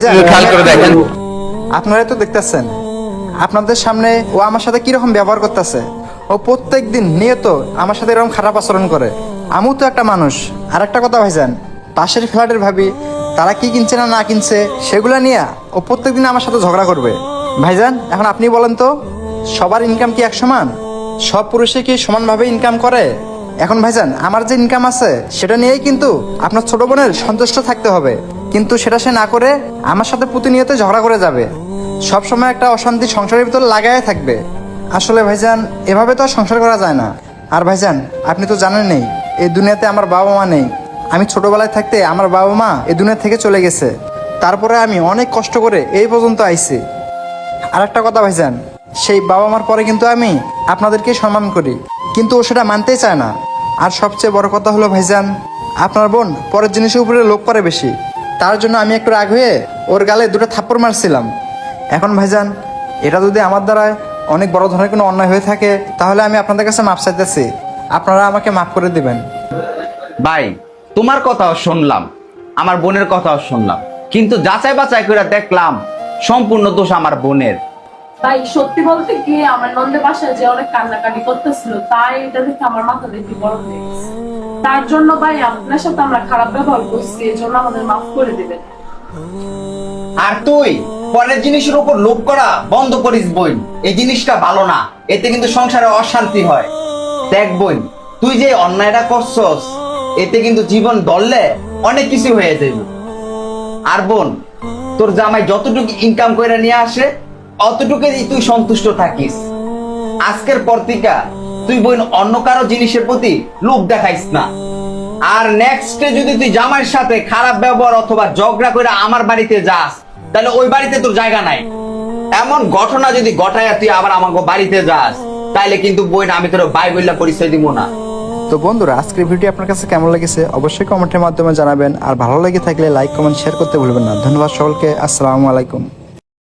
খেয়াল করে দেখেন, আপনারা তো দেখতেছেন আপনাদের সামনে ও আমার সাথে কিরকম ব্যবহার করতেছে। ও প্রত্যেক দিন নিয়ত আমার সাথে এরকম খারাপ আচরণ করে। আমিও তো একটা মানুষ। আর একটা কথা ভাইজান, পাশের ফ্ল্যাটের ভাবি তারা কি কিনছে না না কিনছে সেগুলো নিয়ে ও প্রত্যেক দিন আমার সাথে ঝগড়া করবে। ভাইজান এখন আপনি বলেন তো, সবার ইনকাম কি এক সমান? সব পুরুষে কি সমানভাবে ইনকাম করে? এখন ভাইজান আমার যে ইনকাম আছে সেটা নিয়েই কিন্তু আপনার ছোট বোনের সন্তুষ্ট থাকতে হবে, কিন্তু সেটা সে না করে আমার সাথে প্রতিনিয়ত ঝগড়া করে যাবে, সব সময় একটা অশান্তি সংসারের ভিতর লাগাই থাকবে। আসলে ভাইজান এভাবে তো আর সংসার করা যায় না। আর ভাইজান আপনি তো জানেনই এই দুনিয়াতে আমার বাবা মা নেই। আমি ছোটবেলায় থাকতে আমার বাবা মা এই দুনিয়া থেকে চলে গেছে, তারপরে আমি অনেক কষ্ট করে এই পর্যন্ত আইছি। আর একটা কথা ভাইজান, সেই বাবা মার পরে কিন্তু আমি আপনাদেরকে সম্মান করি, কিন্তু ও সেটা মানতেই চায় না। আর সবচেয়ে বড় কথা হলো ভাইজান, আপনার বোন পরের জিনিসের উপরে লোভ করে বেশি, তার জন্য আমি একটু রাগ হয়ে ওর গালে দুটো থাপ্পড় মারছিলাম। এখন ভাইজান এটা যদি আমার দ্বারায় অনেক বড় ধরনের কোনো অন্যায় হয়ে থাকে তাহলে আমি আপনাদের কাছে মাপ চাইতেছি, আপনারা আমাকে মাফ করে দিবেন। ভাই তোমার কথাও শুনলাম, আমার বোনের কথাও শুনলাম, কিন্তু যাচাই বাছাই করে দেখলাম সম্পূর্ণ দোষ আমার বোনের। তাই সত্যি বলতে কি আমার নন্দের বাসায় যে অনেক কান্নাকাটি করতেছিল, তাই এটা দেখে আমার মাথা দেখে বড় হয়ে গেছে। তার জন্য ভাই আপনার সাথে আমরা খারাপ ব্যবহার করছি, এই জন্য আমাদের মাফ করে দিবেন। আর তুই পরের জিনিসের উপর লোভ করা বন্ধ করিস বোন, এই জিনিসটা ভালো না, এতে কিন্তু সংসারে অশান্তি হয়। দেখ বোন, তুই যে অন্যায়টা করছস এতে কিন্তু জীবন দললে অনেক কিছু হয়ে যাবে। আর বোন, তোর জামাই যতটুকু ইনকাম করে নিয়ে আসে অতটুকুই তুই সন্তুষ্ট থাকিস। আজকের পর থেকে তুই বোন অন্য কারো জিনিসের প্রতি লোভ দেখাইস না। আর নেক্সটে যদি তুই জামাইয়ের সাথে খারাপ ব্যবহার অথবা ঝগড়া করে আমার বাড়িতে যাস তাহলে ওই বাড়িতে তোর জায়গা নাই। এমন ঘটনা যদি ঘটায় তুই আবার আমাকে বাড়িতে যাস তাইলে কিন্তু বোন আমি তোর ভাই বললা পরিচয় দিব না। তো বন্ধুরা আজকের ভিডিও আপনার কাছে কেমন লেগেছে অবশ্যই কমেন্টের মাধ্যমে জানাবেন, আর ভালো লেগে থাকলে লাইক কমেন্ট শেয়ার করতে ভুলবেন না। ধন্যবাদ সকলকে, আসসালামু আলাইকুম।